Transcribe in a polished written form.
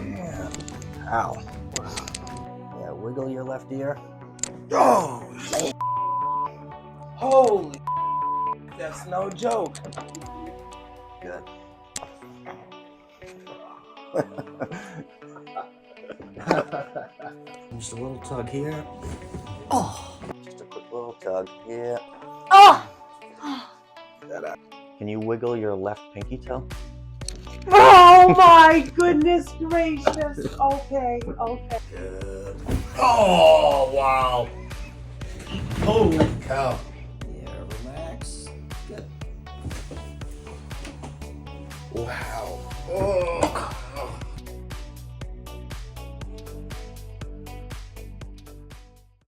Yeah. Ow. Yeah, wiggle your left ear. Oh, holy, that's no joke. Good. Just a little tug here. Oh. Just a quick little tug here. Oh! Can you wiggle your left pinky toe? Oh my goodness gracious. Okay, okay. Good. Oh, wow. Holy cow. Yeah, relax. Good. Wow. Oh.